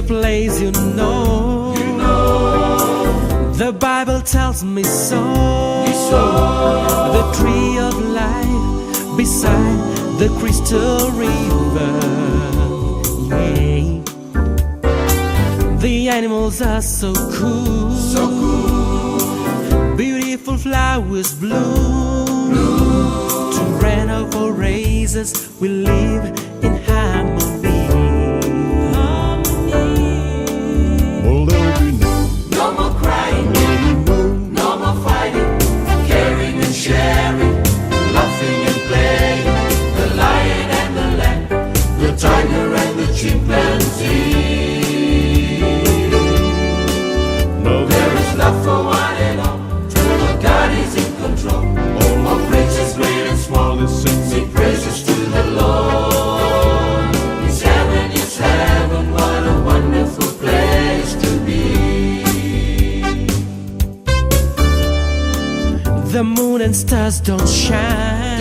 a place you know. The Bible tells me so. The tree of life beside the crystal river. Yeah. The animals are so cool. Beautiful flowers bloom. To rain over races, we live in harmony. Well, there'll be No more crying, no more fighting, caring and sharing, laughing and playing. The lion and the lamb, the tiger and the chimpanzee. There is love for one and all, but God is in control. All creatures great and small, sing praises to the Lord. His heaven, what a wonderful place to be. The moon and stars don't shine